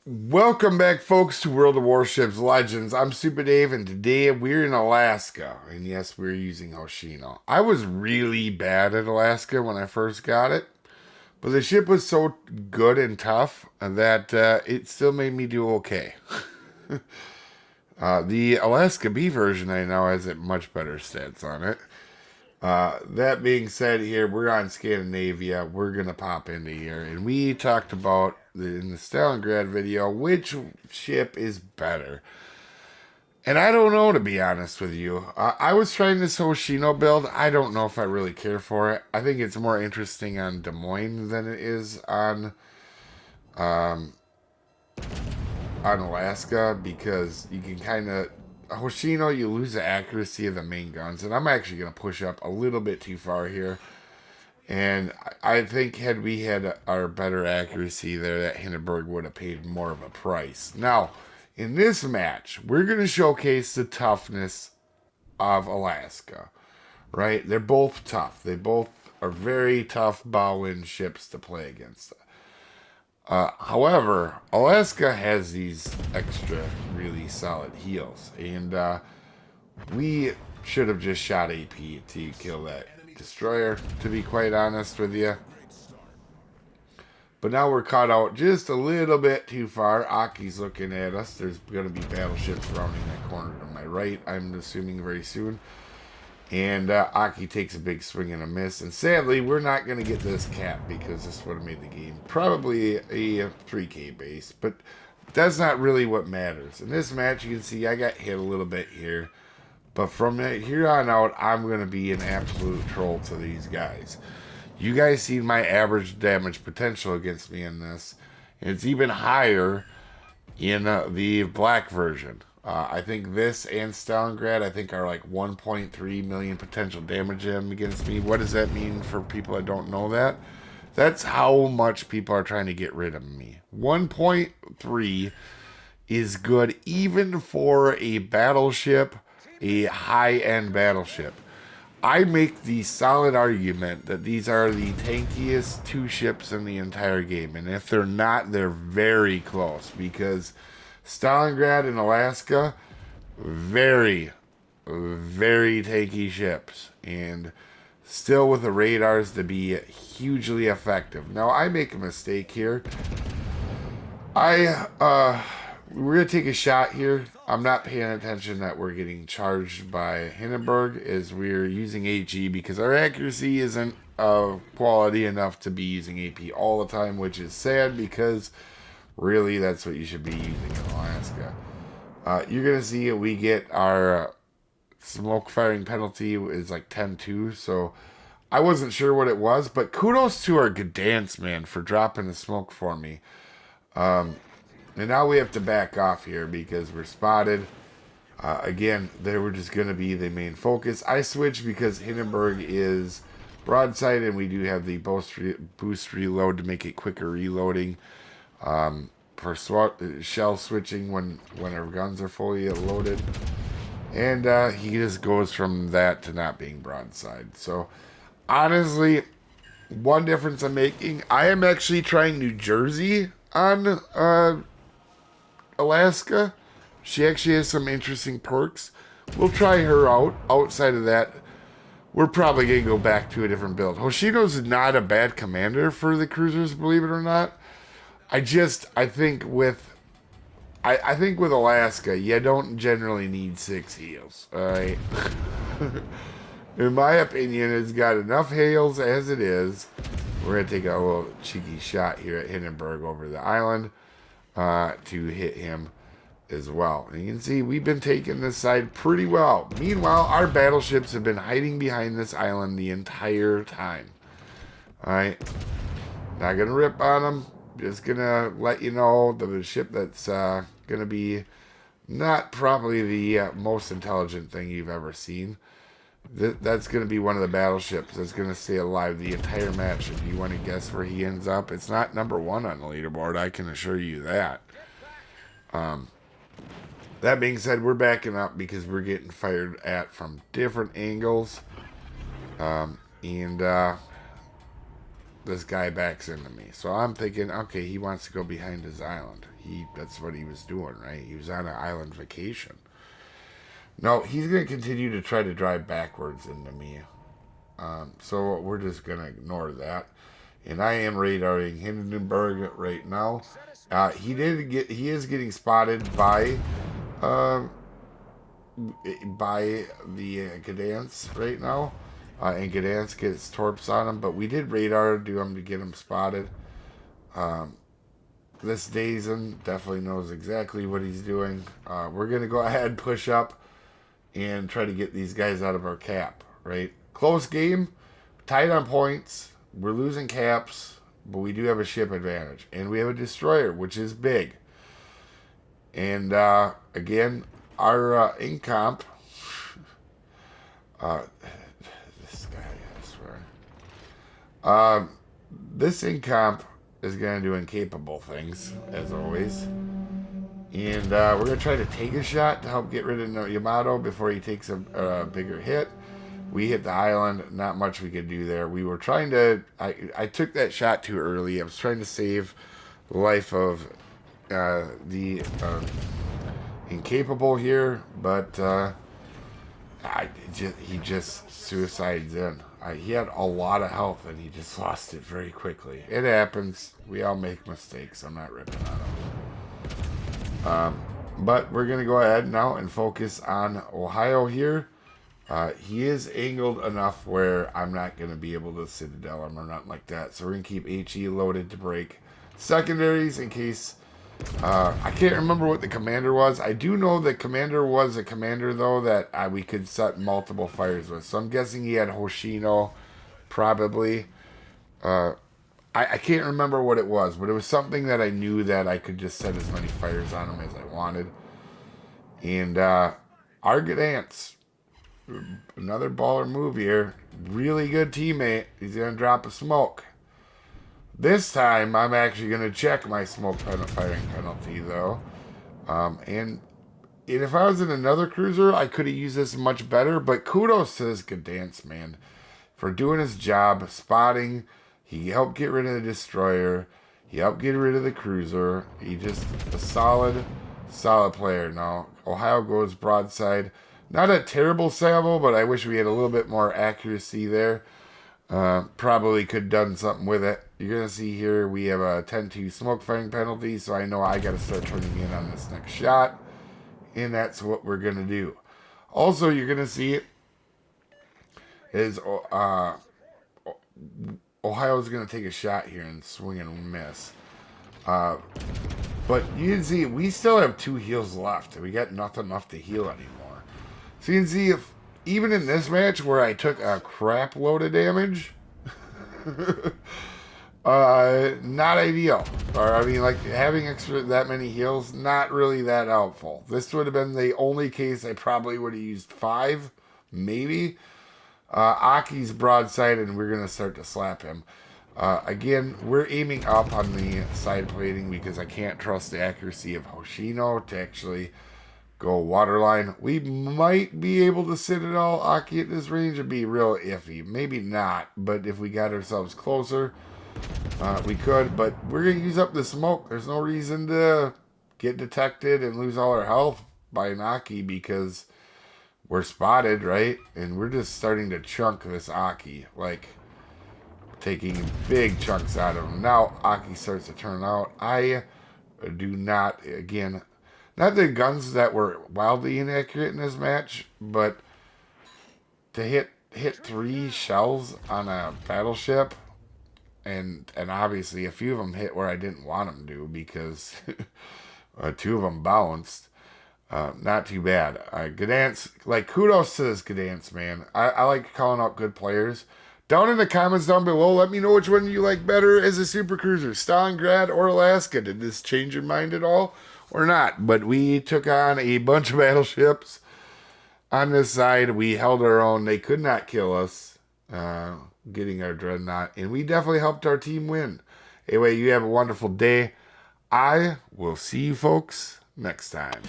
Welcome back, folks, to World of Warships Legends. I'm Soopa-Dave, and today we're in Alaska. And yes, we're using Hoshino. I was really bad at Alaska when I first got it, but the ship was so good and tough that it still made me do okay. The Alaska B version I know has it much better stats on it. That being said, here we're on Scandinavia. We're gonna pop into here, and we talked about in the Stalingrad video which ship is better. And I don't know, to be honest with you. I was trying this Hoshino build. I don't know if I really care for it. I think it's more interesting on Des Moines than it is um, on Alaska, because you can kind of Hoshino, you lose the accuracy of the main guns, and I'm actually going to push up a little bit too far here. And I think had we had our better accuracy there, that Hindenburg would have paid more of a price. Now, in this match, we're going to showcase the toughness of Alaska, right? They're both tough. They both are very tough bow-in ships to play against. However, Alaska has these extra really solid heals, and we should have just shot AP to kill that destroyer, to be quite honest with you. But now we're caught out just a little bit too far. Aki's looking at us. There's going to be battleships rounding that corner to my right, I'm assuming very soon. And Aki takes a big swing and a miss. And sadly, we're not going to get this cap, because this would have made the game probably a 3K base. But that's not really what matters. In this match, you can see I got hit a little bit here. But from here on out, I'm going to be an absolute troll to these guys. You guys see my average damage potential against me in this. And it's even higher in the black version. I think this and Stalingrad, I think, are like 1.3 million potential damage against me. What does that mean for people that don't know that? That's how much people are trying to get rid of me. 1.3 is good even for a battleship, a high-end battleship. I make the solid argument that these are the tankiest two ships in the entire game. And if they're not, they're very close, because Stalingrad and Alaska, very, very tanky ships, and still with the radars to be hugely effective. Now, I make a mistake here. We're gonna take a shot here. I'm not paying attention that we're getting charged by Hindenburg as we're using HE, because our accuracy isn't quality enough to be using AP all the time, which is sad, because really, that's what you should be using in Alaska. You're going to see we get our smoke firing penalty is like 10-2, so I wasn't sure what it was, but kudos to our Gdansk man for dropping the smoke for me. And now we have to back off here because we're spotted. Again, they were just going to be the main focus. I switched because Hindenburg is broadside, and we do have the boost reload to make it quicker reloading. For shell switching when our guns are fully loaded, and he just goes from that to not being broadside. So honestly, one difference I'm making, I am actually trying New Jersey on Alaska. She actually has some interesting perks. We'll try her out. Outside of that, we're probably going to go back to a different build. Hoshino's not a bad commander for the cruisers, believe it or not. I think with Alaska, you don't generally need 6 heals. Alright? In my opinion, it's got enough hails as it is. We're going to take a little cheeky shot here at Hindenburg over the island to hit him as well. And you can see we've been taking this side pretty well. Meanwhile, our battleships have been hiding behind this island the entire time. Alright? Not going to rip on them. Just gonna let you know that the ship that's gonna be not probably the most intelligent thing you've ever seen. That's gonna be one of the battleships that's gonna stay alive the entire match. If you want to guess where he ends up, it's not number 1 on the leaderboard. I can assure you that. That being said, we're backing up because we're getting fired at from different angles, and this guy backs into me. So I'm thinking, okay, he wants to go behind his island. That's what he was doing, right? He was on an island vacation. No, he's going to continue to try to drive backwards into me. So we're just going to ignore that. And I am radaring Hindenburg right now. He is getting spotted by the Gdansk right now. And Gdansk gets torps on him, but we did radar do him to get him spotted. This Dazen definitely knows exactly what he's doing. We're going to go ahead and push up and try to get these guys out of our cap, right? Close game, tight on points. We're losing caps, but we do have a ship advantage. And we have a destroyer, which is big. And again, our incomp, this guy, I swear. This incomp is going to do incapable things, as always. And we're going to try to take a shot to help get rid of Yamato before he takes a bigger hit. We hit the island. Not much we could do there. We were trying to... I took that shot too early. I was trying to save the life of the incapable here, but he just suicides in. He had a lot of health, and he just lost it very quickly. It happens. We all make mistakes. I'm not ripping on him. But we're going to go ahead now and focus on Ohio here. He is angled enough where I'm not going to be able to Citadel him or nothing like that. So we're going to keep HE loaded to break secondaries in case... I can't remember what the commander was. I do know the commander was a commander, though, that we could set multiple fires with. So I'm guessing he had Hoshino, probably. I can't remember what it was, but it was something that I knew that I could just set as many fires on him as I wanted. And our Gdansk, another baller move here. Really good teammate. He's going to drop a smoke. This time, I'm actually going to check my smoke firing penalty, though. And if I was in another cruiser, I could have used this much better. But kudos to this Gdansk, man, for doing his job, spotting. He helped get rid of the destroyer. He helped get rid of the cruiser. He just a solid player. Now, Ohio goes broadside. Not a terrible salvo, but I wish we had a little bit more accuracy there. Probably could have done something with it. You're going to see here we have a 10-2 smoke firing penalty, so I know I got to start turning in on this next shot. And that's what we're going to do. Also, you're going to see it is Ohio's going to take a shot here and swing and miss. But you can see we still have 2 heals left. We got nothing left to heal anymore. So you can see if even in this match where I took a crap load of damage, not ideal. Or I mean, like having that many heals, not really that helpful. This would have been the only case I probably would have used 5, maybe. Aki's broadside, and we're gonna start to slap him. Again, we're aiming up on the side plating because I can't trust the accuracy of Hoshino to actually go waterline. We might be able to Citadel Aki at this range. It'd be real iffy. Maybe not, but if we got ourselves closer, we could. But we're going to use up the smoke. There's no reason to get detected and lose all our health by an Aki because we're spotted, right? And we're just starting to chunk this Aki, like taking big chunks out of him. Now Aki starts to turn out. I do not, again, not the guns that were wildly inaccurate in this match, but to hit 3 shells on a battleship, and obviously a few of them hit where I didn't want them to because 2 of them bounced. Not too bad. Gdansk, like, kudos to this Gdansk, man. I like calling out good players. Down in the comments down below, let me know which one you like better as a super cruiser, Stalingrad or Alaska. Did this change your mind at all or not? But we took on a bunch of battleships on this side. We held our own. They could not kill us, getting our dreadnought, and we definitely helped our team win. Anyway, you have a wonderful day. I will see you folks next time.